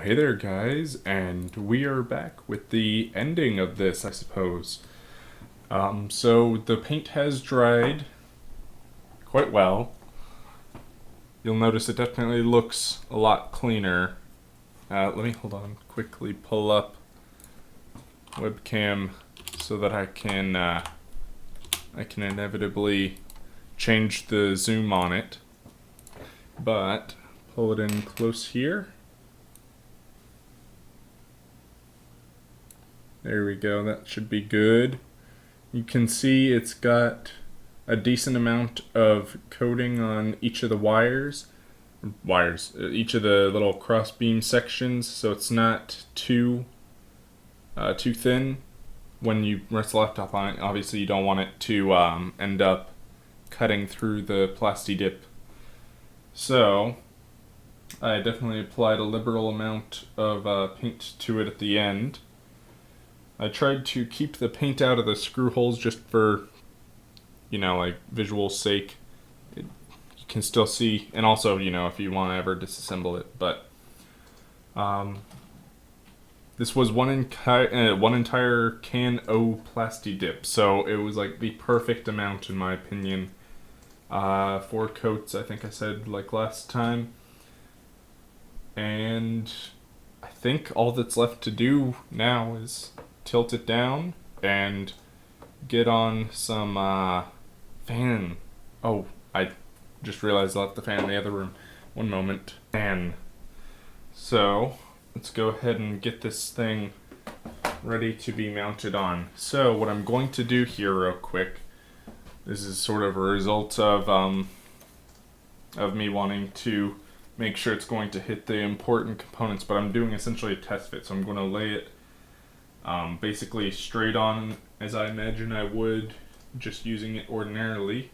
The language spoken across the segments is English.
Hey there, guys, and we are back with the ending of this, I suppose. So the paint has dried quite well. You'll notice it definitely looks a lot cleaner. Let me quickly pull up webcam so that I can inevitably change the zoom on it. But pull it in close here. There we go, that should be good. You can see it's got a decent amount of coating on each of the each of the little crossbeam sections, so it's not too thin. When you rest the laptop on it, obviously you don't want it to end up cutting through the plasti dip. So I definitely applied a liberal amount of paint to it at the end. I tried to keep the paint out of the screw holes just for, like visual sake. You can still see, and also, if you want to ever disassemble it. But this was one entire can o plasti dip, so it was like the perfect amount in my opinion. 4 coats, I think I said like last time, and I think all that's left to do now is tilt it down and get on some fan. Oh, I just realized I left the fan in the other room. One moment. Fan. So, let's go ahead and get this thing ready to be mounted on. So, what I'm going to do here real quick, this is sort of a result of me wanting to make sure it's going to hit the important components, but I'm doing essentially a test fit, so I'm going to lay it basically straight on as I imagine I would just using it ordinarily,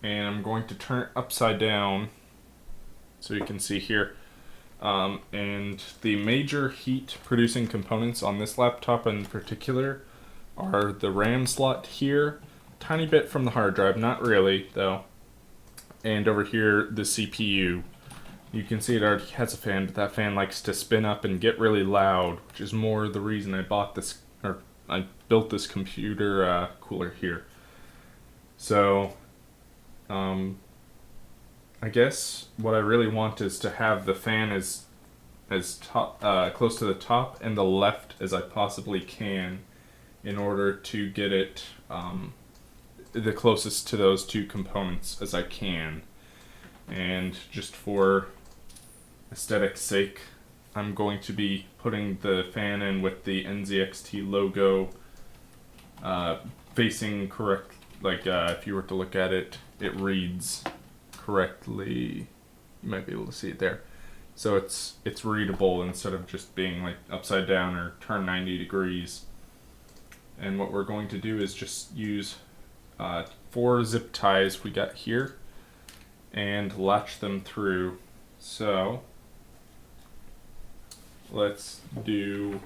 and I'm going to turn it upside down so you can see here. And the major heat producing components on this laptop in particular are the RAM slot here, tiny bit from the hard drive, not really though, and over here the CPU. You can see it already has a fan, but that fan likes to spin up and get really loud, which is more the reason I built this computer cooler here. So, I guess what I really want is to have the fan as close to the top and the left as I possibly can, in order to get it the closest to those two components as I can. And just for aesthetic's sake, I'm going to be putting the fan in with the NZXT logo facing correct. Like if you were to look at it, it reads correctly. You might be able to see it there. So it's readable instead of just being like upside down or turned 90 degrees. And what we're going to do is just use 4 zip ties we got here and latch them through. So let's do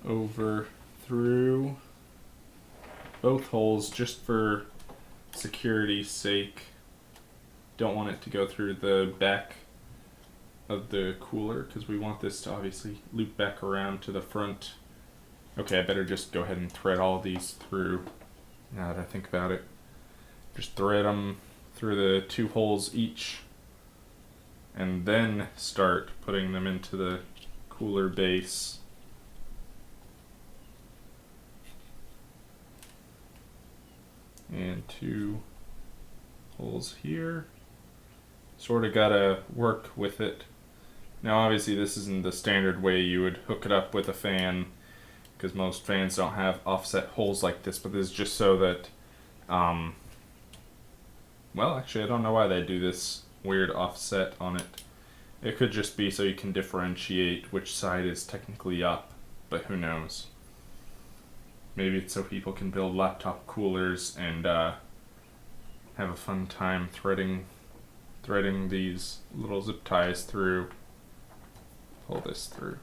over through both holes just for security's sake. Don't want it to go through the back of the cooler because we want this to obviously loop back around to the front. Okay, I better just go ahead and thread all these through now that I think about it. Just thread them through the 2 holes each and then start putting them into the cooler base. And 2 holes here. Sort of gotta work with it. Now obviously this isn't the standard way you would hook it up with a fan, because most fans don't have offset holes like this, but this is just so that well, actually I don't know why they do this weird offset on it. It could just be so you can differentiate which side is technically up, but who knows. Maybe it's so people can build laptop coolers and have a fun time threading these little zip ties through. Pull this through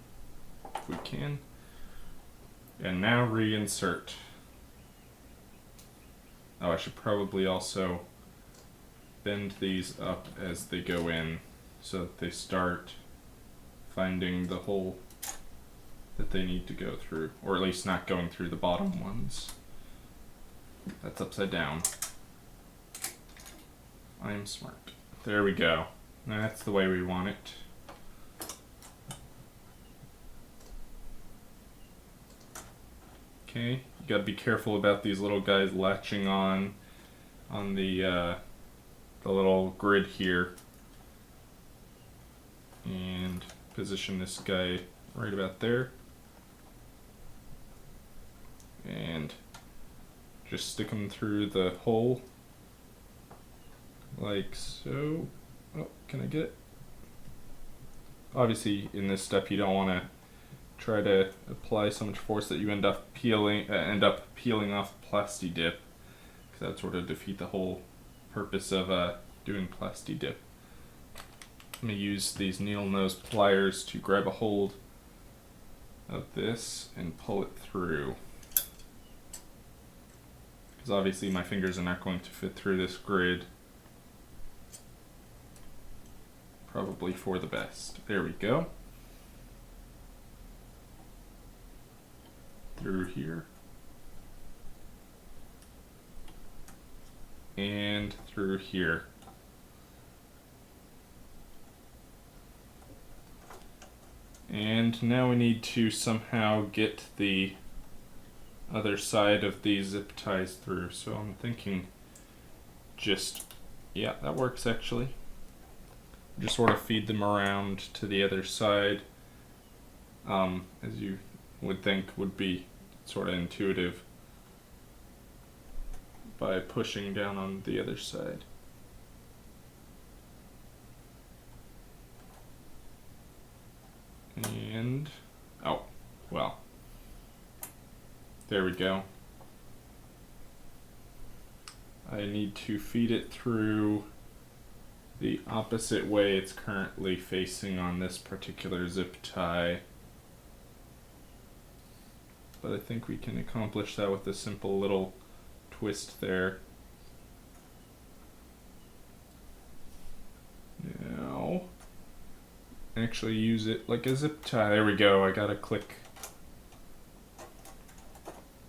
if we can. And now reinsert. Oh, I should probably also bend these up as they go in so that they start finding the hole that they need to go through, or at least not going through the bottom ones. That's upside down. I am smart. There we go. That's the way we want it. Okay, you gotta be careful about these little guys latching on the little grid here. And position this guy right about there. And just stick them through the hole like so. Oh, can I get it? Obviously in this step you don't want to try to apply so much force that you end up peeling off Plasti Dip, because that would sort of defeat the whole purpose of doing Plasti Dip. I'm going to use these needle nose pliers to grab a hold of this and pull it through, because obviously my fingers are not going to fit through this grid. Probably for the best. There we go. Through here. And through here. And now we need to somehow get the other side of these zip ties through. So I'm thinking yeah, that works actually. Just sort of feed them around to the other side, as you would think would be sort of intuitive, by pushing down on the other side. And, oh, well, there we go. I need to feed it through the opposite way it's currently facing on this particular zip tie. But I think we can accomplish that with a simple little twist there. Now, actually use it like a zip tie. There we go, I got a click.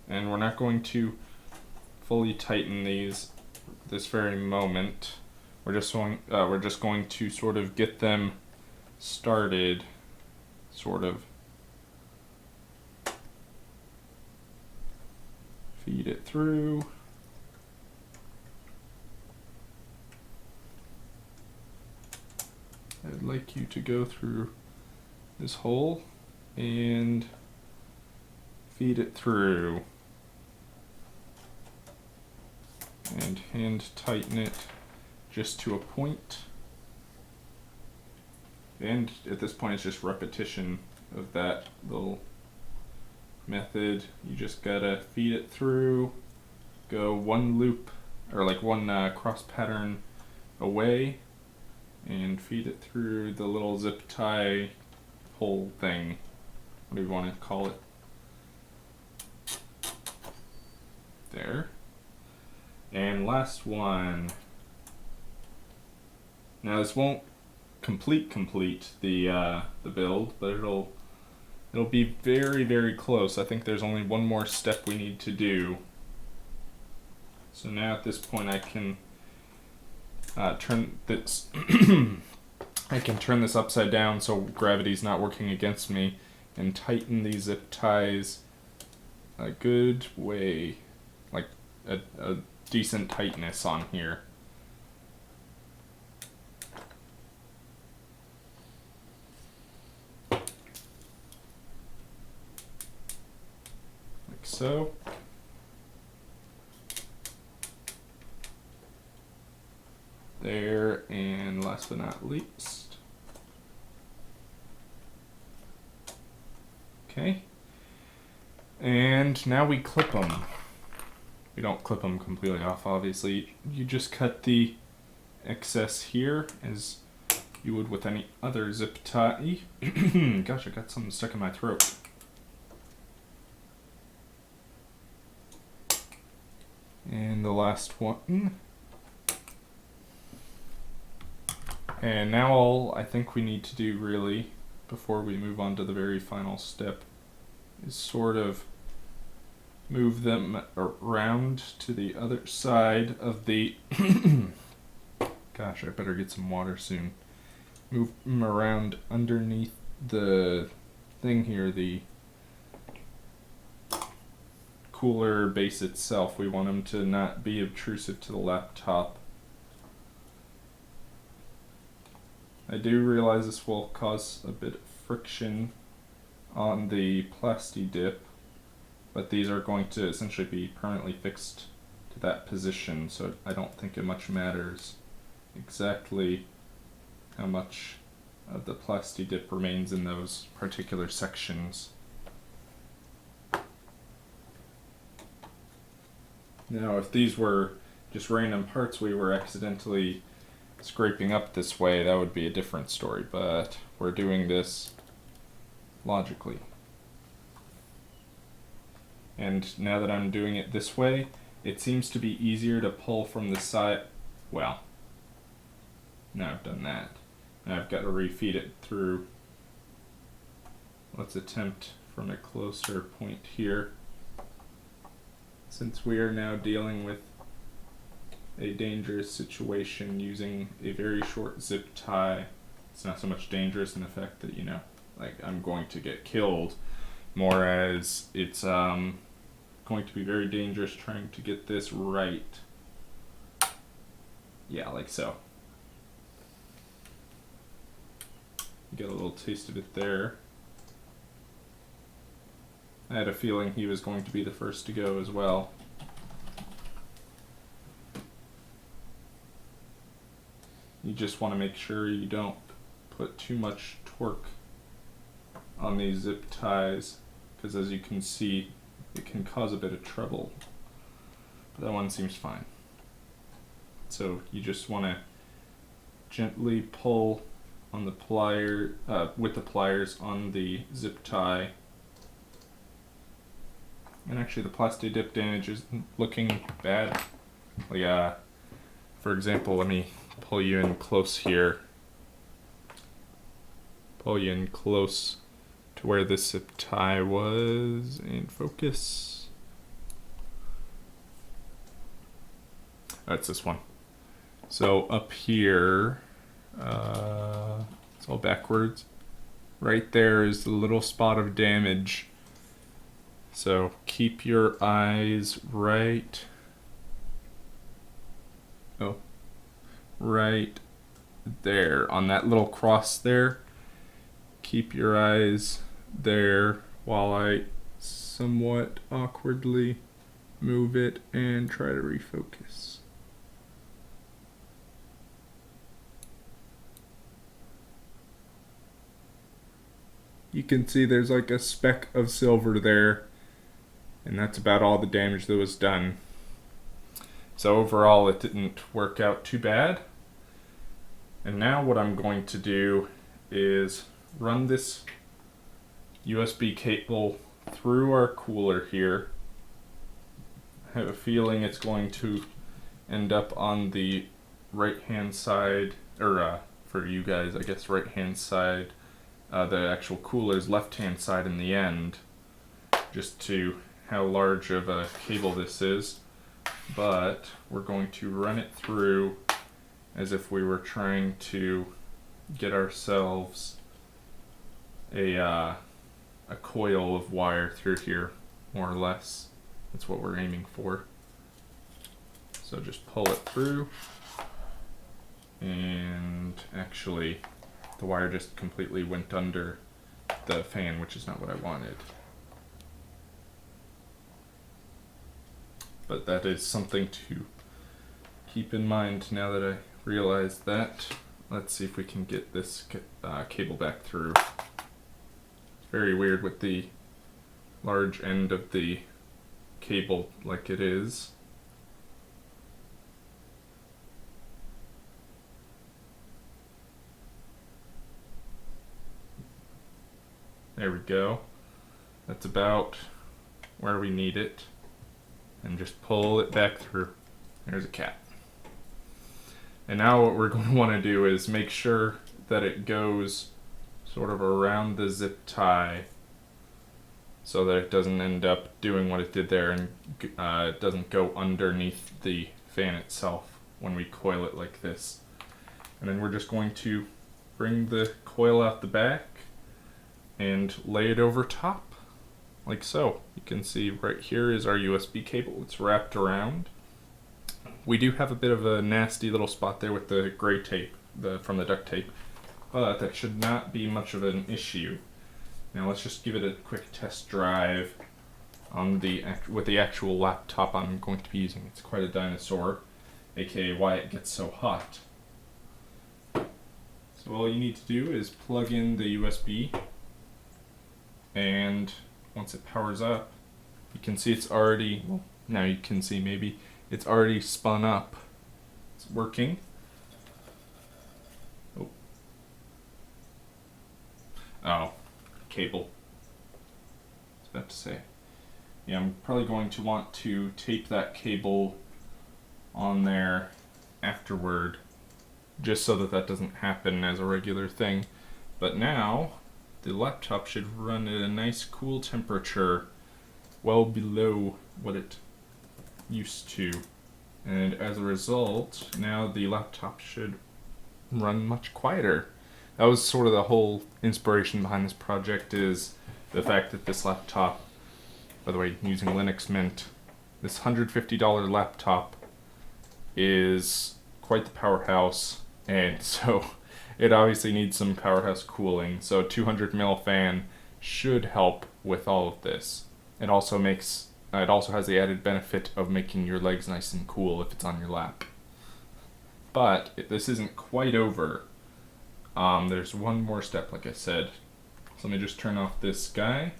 And we're not going to fully tighten these this very moment. We're just going to sort of get them started, sort of. Feed it through. I'd like you to go through this hole and feed it through. And hand tighten it just to a point. And at this point it's just repetition of that little method. You just gotta feed it through, go one loop, or like one cross pattern away, and feed it through the little zip tie hole thing. What do you want to call it? There. And last one. Now this won't complete the build, but it'll be very, very close. I think there's only one more step we need to do. So now at this point I can turn this I can turn this upside down so gravity's not working against me, and tighten these zip ties a good way, like a decent tightness on here. So, there, and last but not least, okay, and now we clip them. We don't clip them completely off, obviously. You just cut the excess here as you would with any other zip tie. Gosh, I got something stuck in my throat. And the last one. And now all I think we need to do really, before we move on to the very final step is sort of move them around to the other side of the gosh, I better get some water soon. Move them around underneath the thing here, the cooler base itself. We want them to not be obtrusive to the laptop. I do realize this will cause a bit of friction on the Plasti Dip, but these are going to essentially be permanently fixed to that position, so I don't think it much matters exactly how much of the Plasti Dip remains in those particular sections. Now, if these were just random parts we were accidentally scraping up this way, that would be a different story, but we're doing this logically. And now that I'm doing it this way, it seems to be easier to pull from the side. Well, now I've done that. Now I've got to refeed it through. Let's attempt from a closer point here. Since we are now dealing with a dangerous situation using a very short zip tie, it's not so much dangerous in the fact that, you know, like I'm going to get killed, more as it's going to be very dangerous trying to get this right. Yeah, like so. You get a little taste of it there. I had a feeling he was going to be the first to go as well. You just want to make sure you don't put too much torque on these zip ties, because as you can see, it can cause a bit of trouble. But that one seems fine. So you just want to gently pull on the plier, with the pliers on the zip tie. And actually the Plasti Dip damage isn't looking bad. Like, for example, let me pull you in close here. Pull you in close to where this zip tie was, and focus. That's this one. So up here, it's all backwards. Right there is the little spot of damage. So keep your eyes right there on that little cross there. Keep your eyes there while I somewhat awkwardly move it and try to refocus. You can see there's like a speck of silver there, and that's about all the damage that was done. So overall it didn't work out too bad. And now what I'm going to do is run this USB cable through our cooler here. I have a feeling it's going to end up on the right hand side, or for you guys, I guess right hand side, the actual cooler's left hand side in the end, just to how large of a cable this is. But we're going to run it through as if we were trying to get ourselves a coil of wire through here, more or less. That's what we're aiming for. So just pull it through, and actually the wire just completely went under the fan, which is not what I wanted. But that is something to keep in mind now that I realize that. Let's see if we can get this cable back through. It's very weird with the large end of the cable like it is. There we go. That's about where we need it. And just pull it back through. There's a cat. And now what we're going to want to do is make sure that it goes sort of around the zip tie so that it doesn't end up doing what it did there and it doesn't go underneath the fan itself when we coil it like this. And then we're just going to bring the coil out the back and lay it over top like so. You can see right here is our USB cable. It's wrapped around. We do have a bit of a nasty little spot there with the gray tape from the duct tape, but that should not be much of an issue. Now let's just give it a quick test drive on with the actual laptop I'm going to be using. It's quite a dinosaur, aka why it gets so hot. So all you need to do is plug in the USB, and once it powers up, you can see it's already, well, now you can see maybe, it's already spun up. It's working. Oh, cable. I was about to say. Yeah, I'm probably going to want to tape that cable on there afterward, just so that that doesn't happen as a regular thing. But now, the laptop should run at a nice cool temperature, well below what it used to. And as a result, now the laptop should run much quieter. That was sort of the whole inspiration behind this project, is the fact that this laptop, by the way, using Linux Mint, this $150 laptop is quite the powerhouse, and so it obviously needs some powerhouse cooling, so a 200 mil fan should help with all of this. It also has the added benefit of making your legs nice and cool if it's on your lap. But this isn't quite over. There's one more step, like I said. So let me just turn off this guy,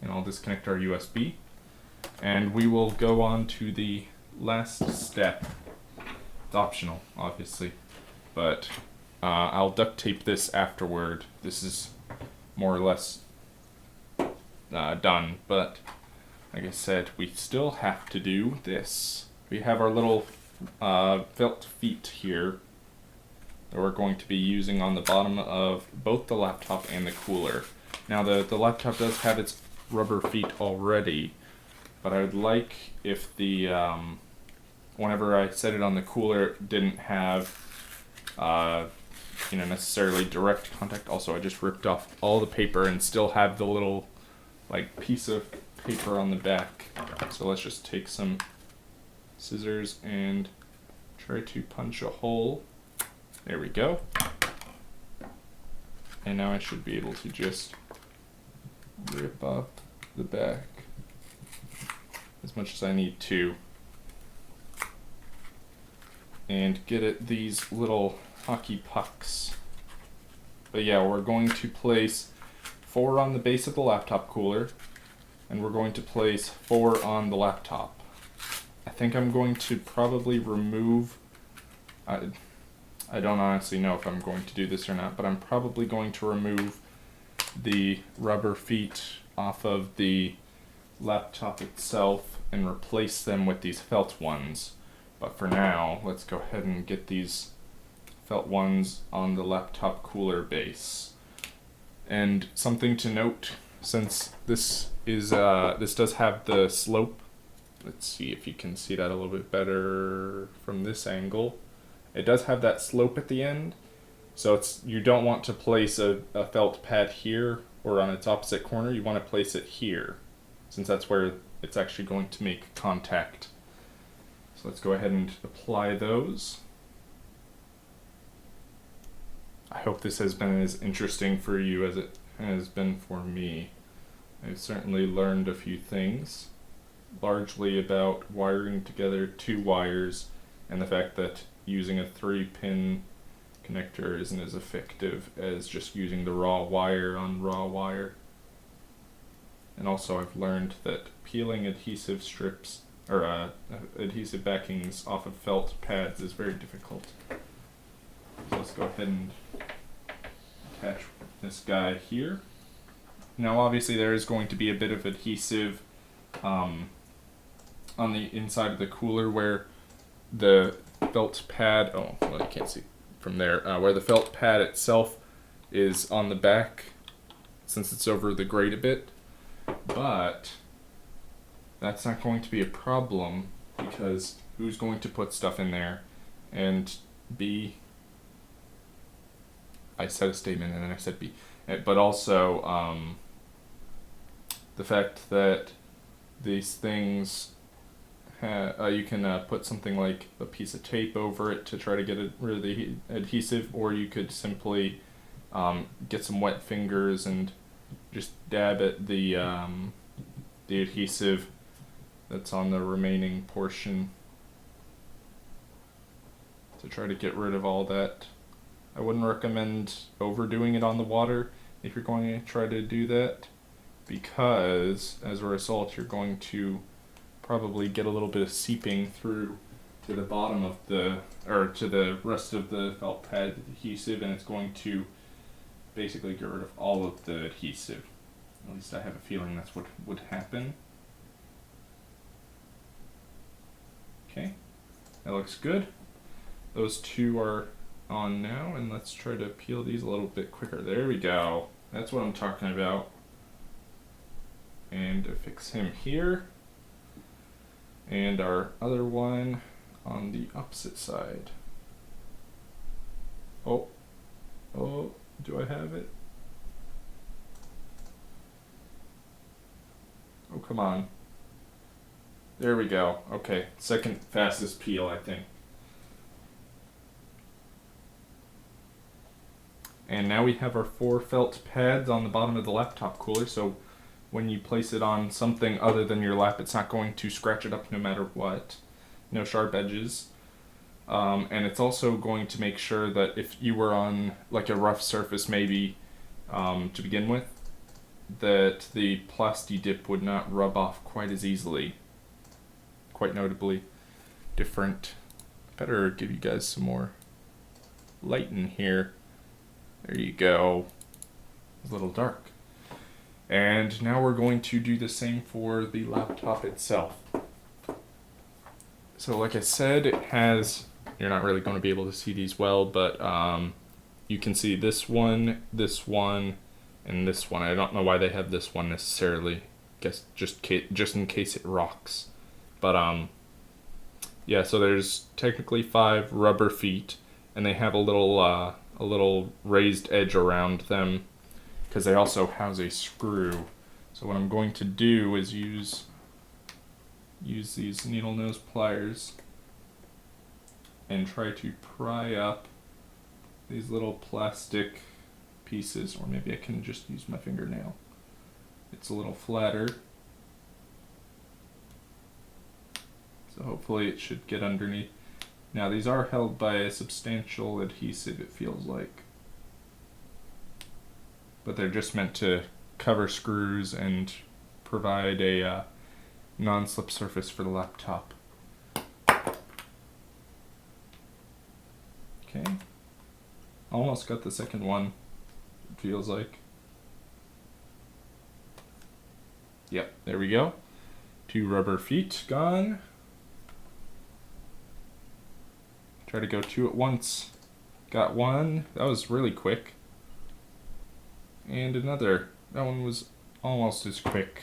and I'll disconnect our USB, and we will go on to the last step. It's optional, obviously, but I'll duct tape this afterward. This is more or less done, but like I said, we still have to do this. We have our little felt feet here that we're going to be using on the bottom of both the laptop and the cooler. Now the laptop does have its rubber feet already, but I would like if the whenever I set it on the cooler, it didn't have necessarily direct contact. Also, I just ripped off all the paper and still have the little like piece of paper on the back. So let's just take some scissors and try to punch a hole. There we go. And now I should be able to just rip off the back as much as I need to and get at these little hockey pucks. But yeah, we're going to place 4 on the base of the laptop cooler, and we're going to place 4 on the laptop. I think I'm going to probably remove, I don't honestly know if I'm going to do this or not, but I'm probably going to remove the rubber feet off of the laptop itself and replace them with these felt ones. But for now, let's go ahead and get these felt ones on the laptop cooler base. And something to note, since this does have the slope, let's see if you can see that a little bit better from this angle. It does have that slope at the end, so you don't want to place a felt pad here or on its opposite corner. You want to place it here, since that's where it's actually going to make contact. So let's go ahead and apply those. I hope this has been as interesting for you as it has been for me. I've certainly learned a few things, largely about wiring together 2 wires and the fact that using a 3-pin connector isn't as effective as just using the raw wire on raw wire. And also I've learned that peeling adhesive strips or adhesive backings off of felt pads is very difficult. So let's go ahead and attach this guy here. Now obviously there is going to be a bit of adhesive on the inside of the cooler where the felt pad, oh well, you can't see from there, where the felt pad itself is on the back, since it's over the grate a bit, but that's not going to be a problem because who's going to put stuff in there? And B, I said a statement and then I said B, but also the fact that these things you can put something like a piece of tape over it to try to get rid of the adhesive, or you could simply get some wet fingers and just dab at the adhesive that's on the remaining portion to try to get rid of all that. I wouldn't recommend overdoing it on the water if you're going to try to do that, because as a result you're going to probably get a little bit of seeping through to the bottom of to the rest of the felt pad adhesive, and it's going to basically get rid of all of the adhesive. At least I have a feeling that's what would happen. Okay, that looks good. Those two are on now, and let's try to peel these a little bit quicker. There we go. That's what I'm talking about. And affix him here. And our other one on the opposite side. Oh, do I have it? Oh, come on. There we go. Okay, second fastest peel, I think. And now we have our 4 felt pads on the bottom of the laptop cooler, so when you place it on something other than your lap, it's not going to scratch it up no matter what. No sharp edges. And it's also going to make sure that if you were on like a rough surface maybe to begin with, that the Plasti Dip would not rub off quite as easily. Quite notably different. Better give you guys some more light in here. There you go. It's a little dark. And now we're going to do the same for the laptop itself. So like I said, it has, you're not really going to be able to see these well, but you can see this one, and this one. I don't know why they have this one necessarily. Guess just in case it rocks. But yeah, so there's technically 5 rubber feet, and they have a little raised edge around them, because they also house a screw. So what I'm going to do is use these needle nose pliers and try to pry up these little plastic pieces, or maybe I can just use my fingernail. It's a little flatter, so hopefully it should get underneath. Now these are held by a substantial adhesive, it feels like, but they're just meant to cover screws and provide a non-slip surface for the laptop. Okay, almost got the second one, it feels like. Yep, there we go. 2 rubber feet gone. Try to go 2 at once. Got one, that was really quick. And another, that one was almost as quick.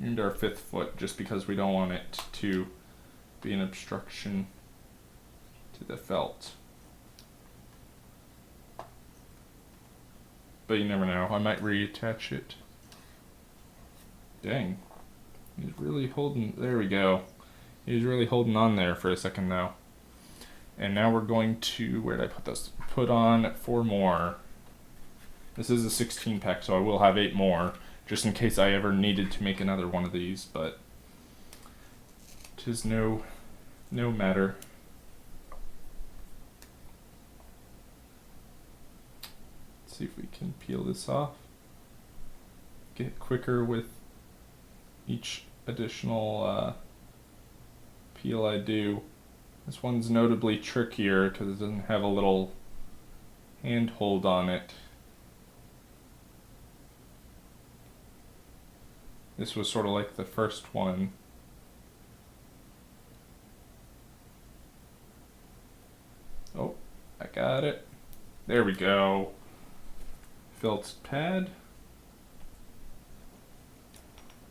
And our 5th foot, just because we don't want it to be an obstruction to the felt. But you never know, I might reattach it. Dang, he's really holding, there we go. He's really holding on there for a second though. And now we're going to, where did I put this? Put on 4 more. This is a 16 pack, so I will have 8 more, just in case I ever needed to make another one of these, but 'tis no matter. Let's see if we can peel this off. Get quicker with each additional peel I do. This one's notably trickier because it doesn't have a little handhold on it. This was sort of like the first one. Oh, I got it. There we go. Felt pad.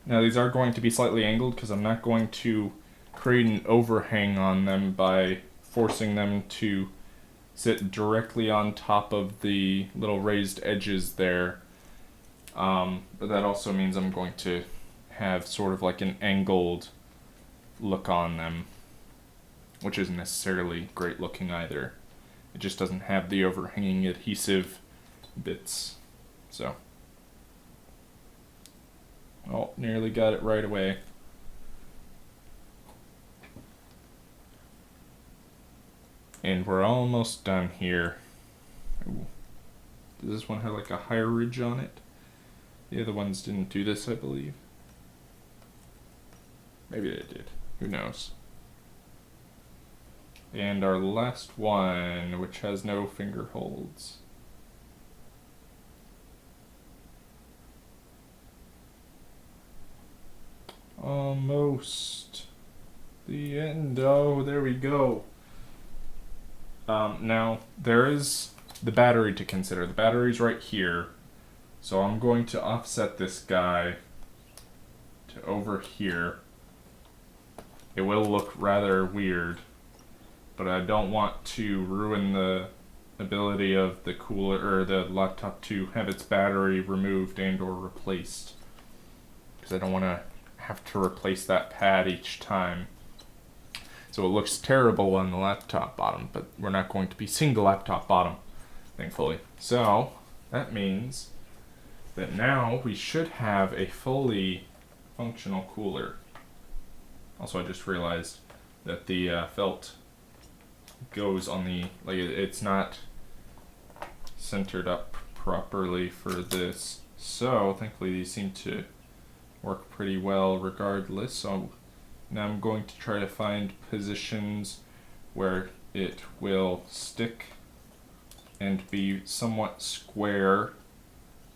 Now these are going to be slightly angled because I'm not going to create an overhang on them by forcing them to sit directly on top of the little raised edges there. But that also means I'm going to have sort of like an angled look on them, which isn't necessarily great looking either. It just doesn't have the overhanging adhesive bits. So, oh, nearly got it right away. And we're almost done here. Ooh. Does this one have like a higher ridge on it? The other ones didn't do this, I believe. Maybe they did. Who knows? And our last one, which has no finger holds. Almost. The end. Oh, there we go. Now, there is the battery to consider. The battery's right here. So I'm going to offset this guy to over here. It will look rather weird, but I don't want to ruin the ability of the cooler or the laptop to have its battery removed and or replaced, because I don't want to have to replace that pad each time. So it looks terrible on the laptop bottom, but we're not going to be seeing the laptop bottom, thankfully. So that means that now we should have a fully functional cooler. Also, I just realized that the felt goes on the, like, it's not centered up properly for this. So thankfully these seem to work pretty well regardless. So now I'm going to try to find positions where it will stick and be somewhat square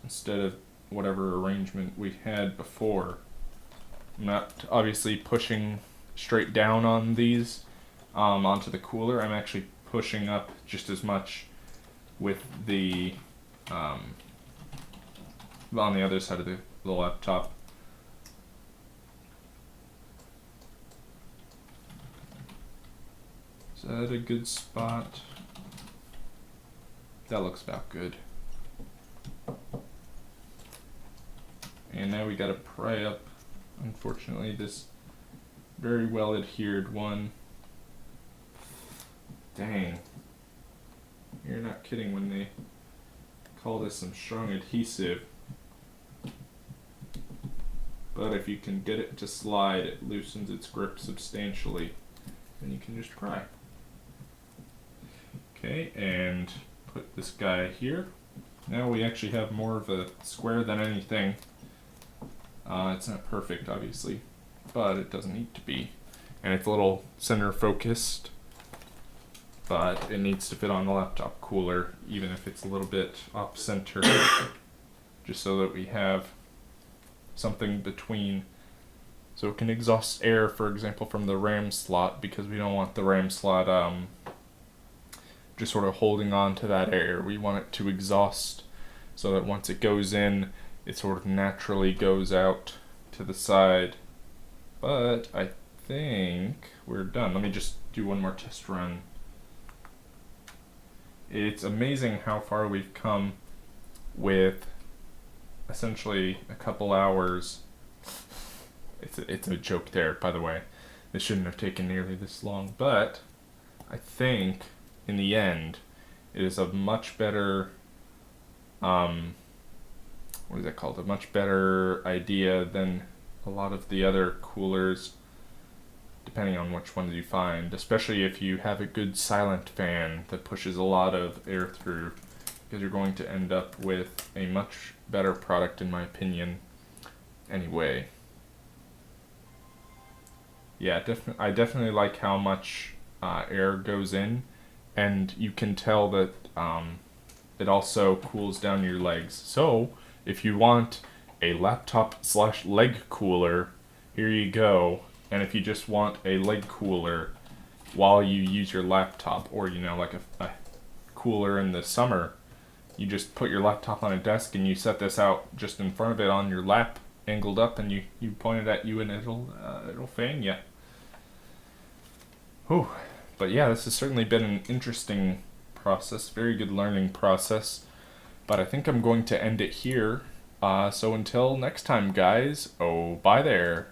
instead of whatever arrangement we had before. I'm not obviously pushing straight down on these onto the cooler. I'm actually pushing up just as much with the on the other side of the laptop. Is that a good spot? That looks about good. And now we gotta pry up, unfortunately, this very well adhered one. Dang. You're not kidding when they call this some strong adhesive. But if you can get it to slide, it loosens its grip substantially. And you can just pry. Okay, and put this guy here. Now we actually have more of a square than anything. It's not perfect, obviously, but it doesn't need to be. And it's a little center focused, but it needs to fit on the laptop cooler, even if it's a little bit off center, just so that we have something between, so it can exhaust air, for example, from the RAM slot, because we don't want the RAM slot just sort of holding on to that air. We want it to exhaust so that once it goes in, it sort of naturally goes out to the side. But I think we're done. Let me just do one more test run. It's amazing how far we've come with essentially a couple hours. It's a joke there, by the way. This shouldn't have taken nearly this long, but I think in the end it is a much better what is that called? A much better idea than a lot of the other coolers, depending on which ones you find, especially if you have a good silent fan that pushes a lot of air through, because you're going to end up with a much better product, in my opinion, anyway. Yeah, I definitely like how much air goes in, and you can tell that it also cools down your legs. So if you want a laptop/leg cooler, here you go. And if you just want a leg cooler while you use your laptop, or like a cooler in the summer, you just put your laptop on a desk and you set this out just in front of it on your lap, angled up, and you point it at you and it'll fan you. Whew. But yeah, this has certainly been an interesting process, very good learning process. But I think I'm going to end it here. So until next time, guys, oh, bye there.